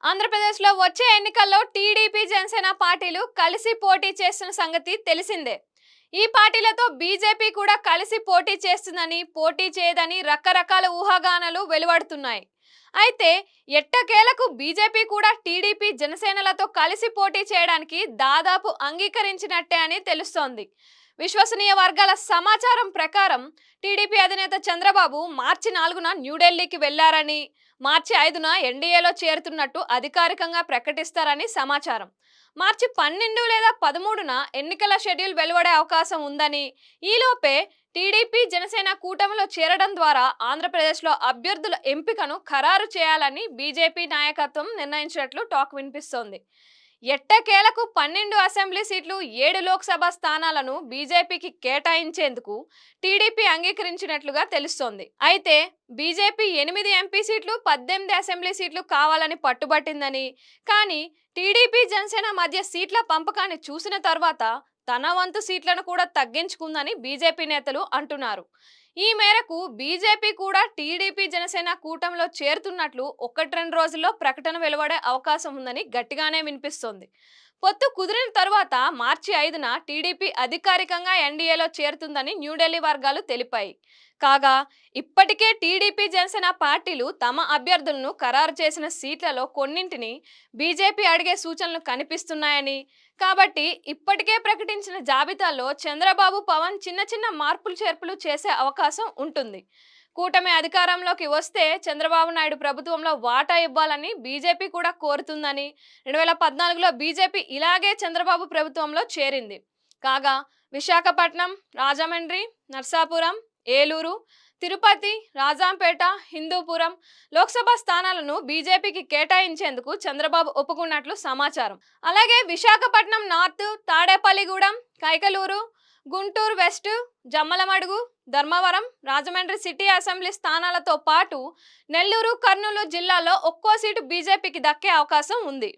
ఆంధ్రప్రదేశ్లో వచ్చే ఎన్నికల్లో టీడీపీ జనసేన పార్టీలు కలిసి పోటీ చేస్తున్న సంగతి తెలిసిందే. ఈ పార్టీలతో బీజేపీ కూడా కలిసి పోటీ చేస్తుందని, పోటీ చేయదని రకరకాల ఊహాగానాలు వెలువడుతున్నాయి. అయితే ఎట్టకేలకు బీజేపీ కూడా టీడీపీ జనసేనలతో కలిసి పోటీ చేయడానికి దాదాపు అంగీకరించినట్టే అని తెలుస్తోంది. విశ్వసనీయ వర్గాల సమాచారం ప్రకారం టీడీపీ అధినేత చంద్రబాబు మార్చి 4న న్యూఢిల్లీకి వెళ్లారని, మార్చి 5న ఎన్డీఏలో చేరుతున్నట్టు అధికారికంగా ప్రకటిస్తారని సమాచారం. మార్చి 12 లేదా 13న ఎన్నికల షెడ్యూల్ వెలువడే అవకాశం ఉందని, ఈలోపే టీడీపీ జనసేన కూటమిలో చేరడం ద్వారా ఆంధ్రప్రదేశ్లో అభ్యర్థుల ఎంపికను ఖరారు చేయాలని బీజేపీ నాయకత్వం నిర్ణయించినట్లు టాక్ వినిపిస్తోంది. ఎట్టకేలకు 12 అసెంబ్లీ సీట్లు, 7 లోక్సభ స్థానాలను బీజేపీకి కేటాయించేందుకు టీడీపీ అంగీకరించినట్లుగా తెలుస్తోంది. అయితే బీజేపీ 8 ఎంపీ సీట్లు, 18 అసెంబ్లీ సీట్లు కావాలని పట్టుబట్టిందని, కానీ టీడీపీ జనసేన మధ్య సీట్ల పంపకాన్ని చూసిన తర్వాత తన వంతు సీట్లను కూడా తగ్గించుకుందని బీజేపీ నేతలు అంటున్నారు. ఈ మేరకు బీజేపీ కూడా టీడీపీ జనసేన కూటమిలో చేరుతున్నట్లు 1-2 రోజుల్లో ప్రకటన వెలువడే అవకాశం ఉందని గట్టిగానే వినిపిస్తోంది. పొత్తు కుదిరిన తర్వాత మార్చి 5న టీడీపీ అధికారికంగా ఎన్డీఏలో చేరుతుందని న్యూఢిల్లీ వర్గాలు తెలిపాయి. కాగా ఇప్పటికే టీడీపీ జనసేన పార్టీలు తమ అభ్యర్థులను ఖరారు చేసిన సీట్లలో కొన్నింటిని బీజేపీ అడిగే సూచనలు కనిపిస్తున్నాయని, కాబట్టి ఇప్పటికే ప్రకటించిన జాబితాలో చంద్రబాబు, పవన్ చిన్న చిన్న మార్పులు చేర్పులు చేసే అవకాశం ఉంటుంది. కూటమి అధికారంలోకి వస్తే చంద్రబాబు నాయుడు ప్రభుత్వంలో వాటా ఇవ్వాలని బీజేపీ కూడా కోరుతుందని, 2014లో బీజేపీ ఇలాగే చంద్రబాబు ప్రభుత్వంలో చేరింది. కాగా విశాఖపట్నం, రాజమండ్రి, నర్సాపురం, ఏలూరు, తిరుపతి, రాజంపేట, హిందూపురం లోక్సభ స్థానాలను బీజేపీకి కేటాయించేందుకు చంద్రబాబు ఒప్పుకున్నట్లు సమాచారం. అలాగే Visakhapatnam north, Tadepalligudem, Kaikaluru, Guntur west, Jammalamadugu, Dharmavaram, Rajahmundry city assembly స్థానాలతో పాటు నెల్లూరు, కర్నూలు జిల్లాలో ఒక్కో సీటు బీజేపీకి దక్కే అవకాశం ఉంది.